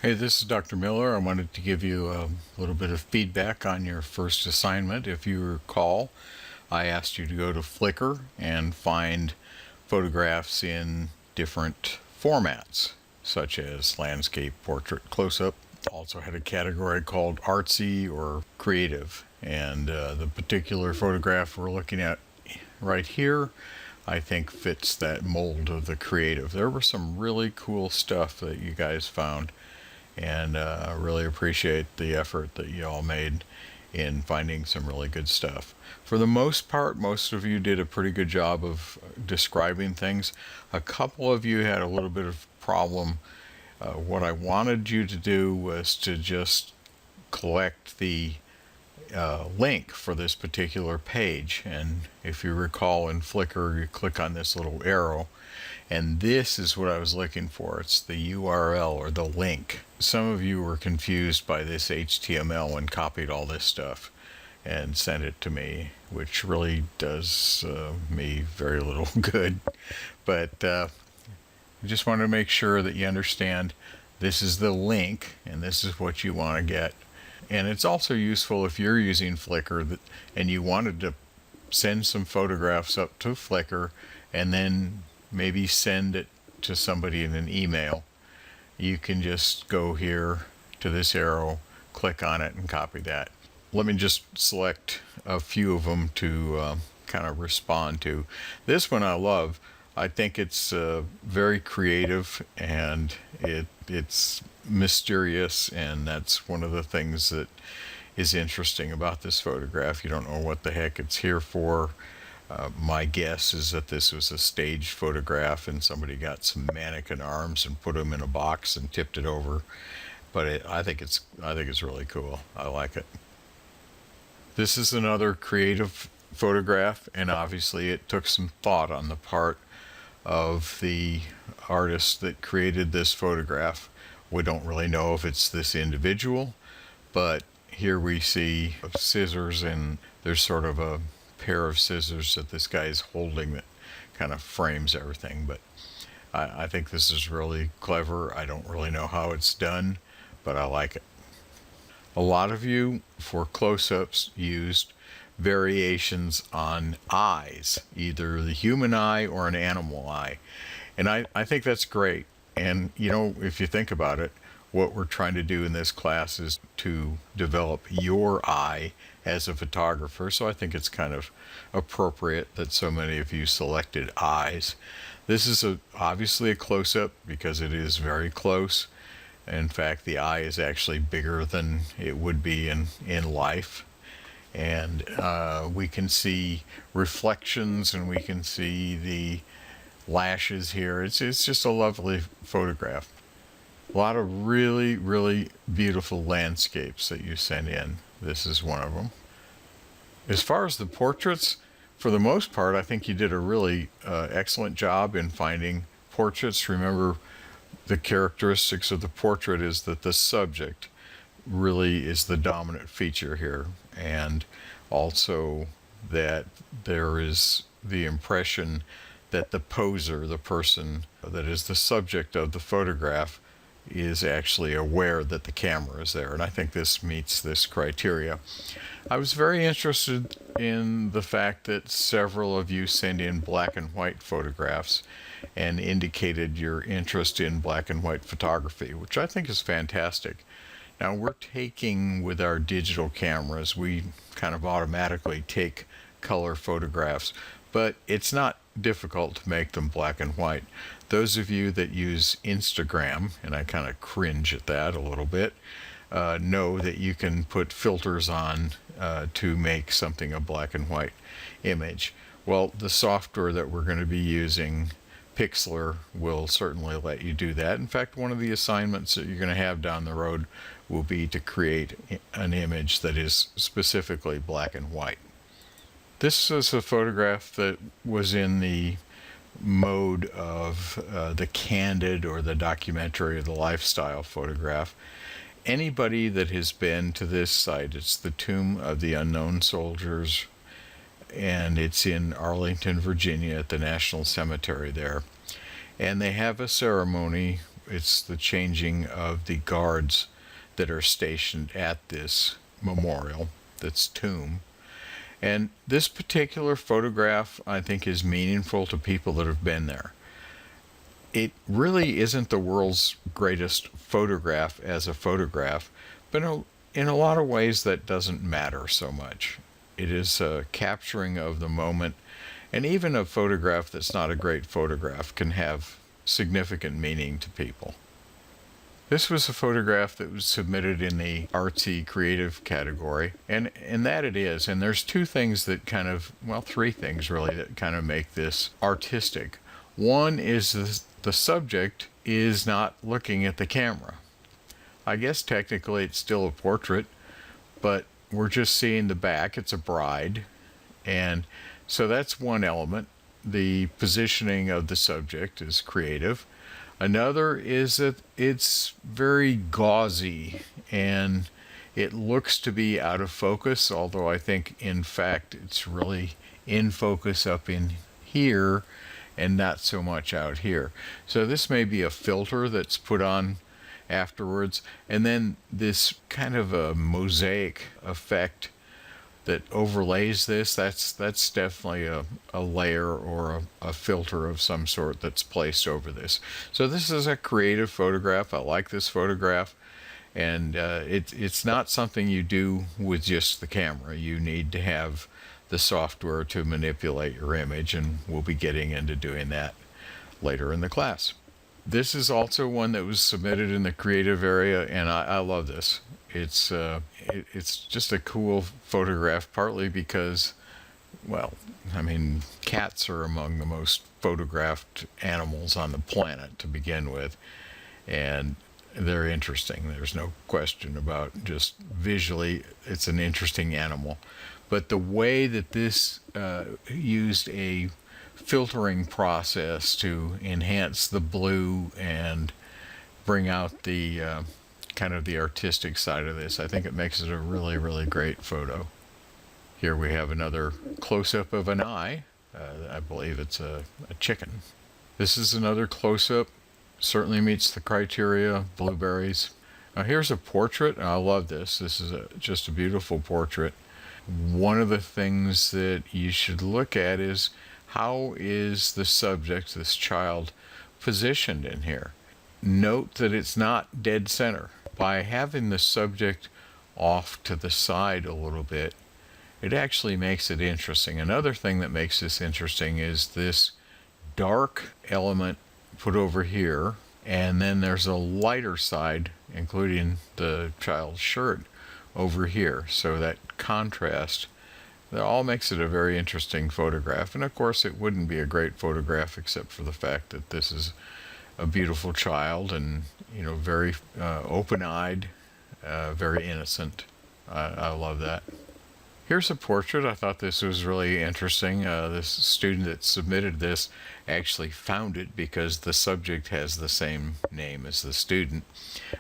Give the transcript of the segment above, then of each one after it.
Hey, this is Dr. Miller. I wanted to give you a little bit of feedback on your first assignment. If you recall, I asked you to go to Flickr and find photographs in different formats, such as landscape, portrait, close-up. Also had a category called artsy or creative. And the particular photograph we're looking at right here, I think fits that mold of the creative. There were some really cool stuff that you guys found, and really appreciate the effort that you all made in finding some really good stuff. For the most part, most of you did a pretty good job of describing things. A couple of you had a little bit of problem. What I wanted you to do was to just collect the link for this particular page, and if you recall in Flickr, you click on this little arrow, and this is what I was looking for. It's the URL or the link. Some of you were confused by this HTML and copied all this stuff and sent it to me, which really does me very little good. But I just wanted to make sure that you understand this is the link and this is what you want to get. And it's also useful if you're using Flickr and you wanted to send some photographs up to Flickr and then maybe send it to somebody in an email. You can just go here to this arrow, click on it, and copy that. Let me just select a few of them to kind of respond to. This one I love. I think it's very creative, and it's mysterious, and that's one of the things that is interesting about this photograph. You don't know what the heck it's here for. My guess is that this was a staged photograph and somebody got some mannequin arms and put them in a box and tipped it over. But I think it's really cool. I like it. This is another creative photograph, and obviously it took some thought on the part of the artist that created this photograph. We don't really know if it's this individual, but here we see scissors, and there's sort of a pair of scissors that this guy is holding that kind of frames everything. But I think this is really clever. I don't really know how it's done, but I like it. A lot of you, for close-ups, used variations on eyes, either the human eye or an animal eye. And I think that's great. And, you know, if you think about it, what we're trying to do in this class is to develop your eye as a photographer. So I think it's kind of appropriate that so many of you selected eyes. This is obviously a close-up because it is very close. In fact, the eye is actually bigger than it would be in life. And we can see reflections, and we can see the lashes here. It's just a lovely photograph. A lot of really, really beautiful landscapes that you sent in. This is one of them. As far as the portraits, for the most part, I think you did a really excellent job in finding portraits. Remember, the characteristics of the portrait is that the subject really is the dominant feature here, and also that there is the impression that the poser, the person that is the subject of the photograph, is actually aware that the camera is there, and I think this meets this criteria. I was very interested in the fact that several of you sent in black and white photographs and indicated your interest in black and white photography, which I think is fantastic. Now, we're taking with our digital cameras, we kind of automatically take color photographs, but it's not difficult to make them black and white. Those of you that use Instagram, and I kind of cringe at that a little bit, know that you can put filters on to make something a black and white image. Well, the software that we're going to be using, Pixlr, will certainly let you do that. In fact, one of the assignments that you're going to have down the road will be to create an image that is specifically black and white. This is a photograph that was in the mode of the candid or the documentary or the lifestyle photograph. Anybody that has been to this site, it's the Tomb of the Unknown Soldiers, and it's in Arlington, Virginia at the National Cemetery there. And they have a ceremony it's the changing of the guards that are stationed at this memorial, this tomb. And this particular photograph, I think, is meaningful to people that have been there. It really isn't the world's greatest photograph as a photograph, but in a lot of ways that doesn't matter so much. It is a capturing of the moment, and even a photograph that's not a great photograph can have significant meaning to people. This was a photograph that was submitted in the artsy creative category, and that it is. And there's two things that kind of, well, three things really that kind of make this artistic. One is the subject is not looking at the camera. I guess technically it's still a portrait, but we're just seeing the back. It's a bride. And so that's one element. The positioning of the subject is creative. Another is that it's very gauzy and it looks to be out of focus, although I think in fact it's really in focus up in here and not so much out here. So this may be a filter that's put on afterwards, and then this kind of a mosaic effect that overlays this, that's definitely a layer or a filter of some sort that's placed over this. So this is a creative photograph. I like this photograph, and it's not something you do with just the camera. You need to have the software to manipulate your image, and we'll be getting into doing that later in the class. This is also one that was submitted in the creative area, and I love this. It's just a cool photograph, partly because, well, I mean, cats are among the most photographed animals on the planet to begin with, and they're interesting. There's no question about just visually, it's an interesting animal. But the way that this used a filtering process to enhance the blue and bring out the kind of the artistic side of this, I think it makes it a really, really great photo. Here we have another close-up of an eye. I believe it's a chicken. This is another close-up. Certainly meets the criteria. Blueberries. Now here's a portrait. I love this. This is just a beautiful portrait. One of the things that you should look at is how is the subject, this child, positioned in here. Note that it's not dead center. By having the subject off to the side a little bit, it actually makes it interesting. Another thing that makes this interesting is this dark element put over here, and then there's a lighter side, including the child's shirt, over here. So that contrast, that all makes it a very interesting photograph. And of course it wouldn't be a great photograph except for the fact that this is a beautiful child, and very open-eyed, very innocent. I love that. Here's a portrait. I thought this was really interesting. This student that submitted this actually found it because the subject has the same name as the student,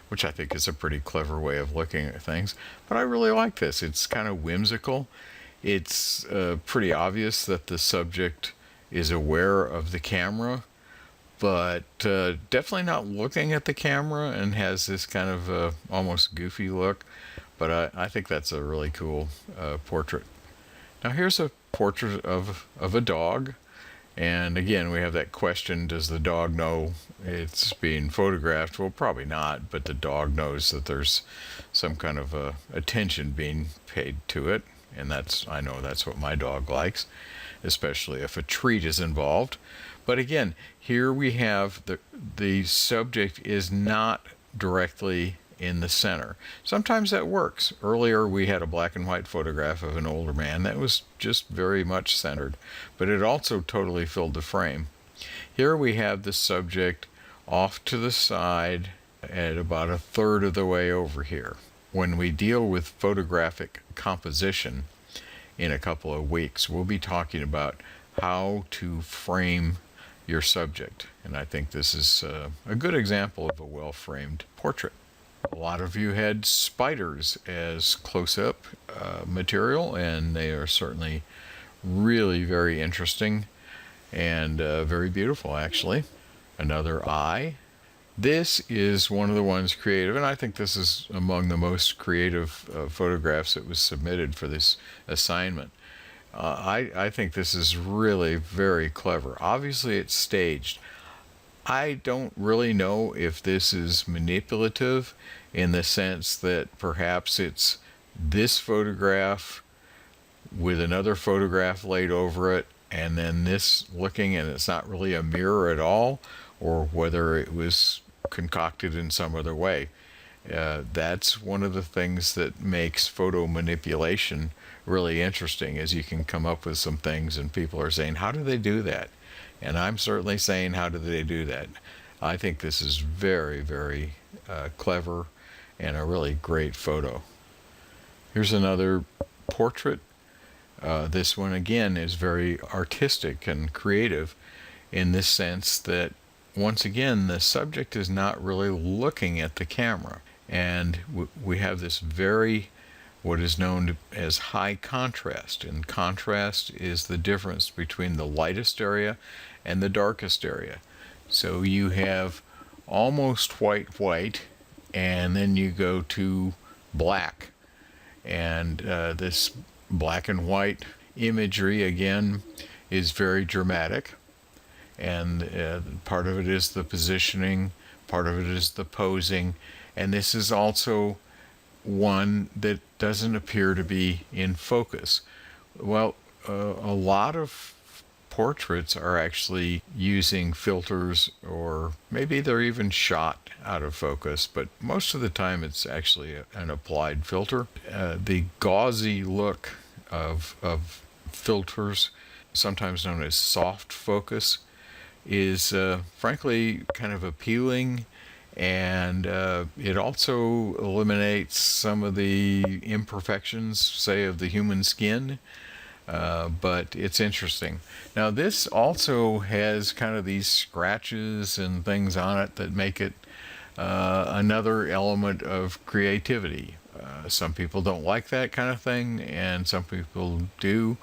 which I think is a pretty clever way of looking at things. But I really like this. It's kind of whimsical. It's pretty obvious that the subject is aware of the camera, but definitely not looking at the camera, and has this kind of almost goofy look. But I think that's a really cool portrait. Now here's a portrait of a dog. And again, we have that question, does the dog know it's being photographed? Well, probably not, but the dog knows that there's some kind of attention being paid to it. And I know that's what my dog likes, especially if a treat is involved. But again, here we have the subject is not directly in the center. Sometimes that works. Earlier we had a black and white photograph of an older man that was just very much centered, but it also totally filled the frame. Here we have the subject off to the side at about a third of the way over here. When we deal with photographic composition in a couple of weeks, we'll be talking about how to frame your subject, and I think this is a good example of a well-framed portrait. A lot of you had spiders as close-up material, and they are certainly really very interesting and very beautiful, actually. Another eye. This is one of the ones creative, and I think this is among the most creative photographs that was submitted for this assignment. I think this is really very clever. Obviously, it's staged. I don't really know if this is manipulative in the sense that perhaps it's this photograph with another photograph laid over it and then this looking and it's not really a mirror at all, or whether it was concocted in some other way. That's one of the things that makes photo manipulation really interesting, is you can come up with some things and people are saying, how do they do that? And I'm certainly saying, how do they do that? I think this is very, very clever and a really great photo. Here's another portrait. This one again is very artistic and creative in this sense that, once again, the subject is not really looking at the camera. And we have this very, what is known as high contrast. And contrast is the difference between the lightest area and the darkest area. So you have almost white, and then you go to black. And this black and white imagery, again, is very dramatic. And part of it is the positioning, part of it is the posing. And this is also one that doesn't appear to be in focus. Well, a lot of portraits are actually using filters, or maybe they're even shot out of focus, but most of the time it's actually an applied filter. The gauzy look of filters, sometimes known as soft focus, is frankly kind of appealing, and it also eliminates some of the imperfections, say, of the human skin. But it's interesting. Now, this also has kind of these scratches and things on it that make it another element of creativity. Some people don't like that kind of thing, and some people do.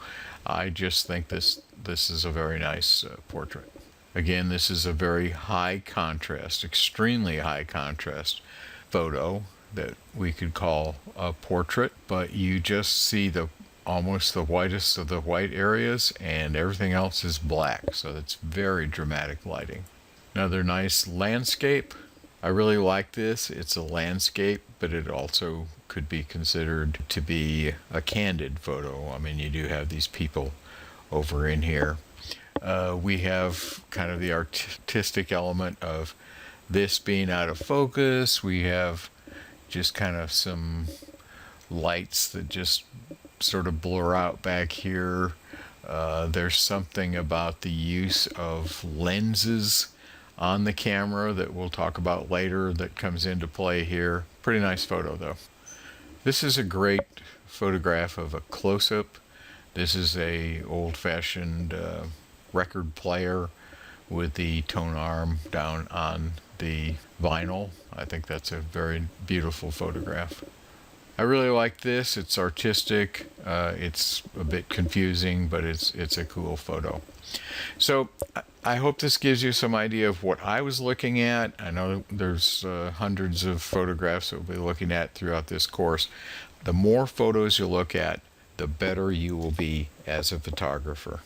I just think this is a very nice portrait. Again, this is a very high contrast, extremely high contrast photo that we could call a portrait, but you just see almost the whitest of the white areas, and everything else is black, so it's very dramatic lighting. Another nice landscape. I really like this. It's a landscape, but it also could be considered to be a candid photo. I mean, you do have these people over in here. We have kind of the artistic element of this being out of focus. We have just kind of some lights that just sort of blur out back here. There's something about the use of lenses on the camera that we'll talk about later that comes into play here. Pretty nice photo, though. This is a great photograph of a close-up. This is a old-fashioned record player with the tone arm down on the vinyl. I think that's a very beautiful photograph. I really like this. It's artistic. It's a bit confusing, but it's a cool photo. So I hope this gives you some idea of what I was looking at. I know there's hundreds of photographs that we'll be looking at throughout this course. The more photos you look at, the better you will be as a photographer.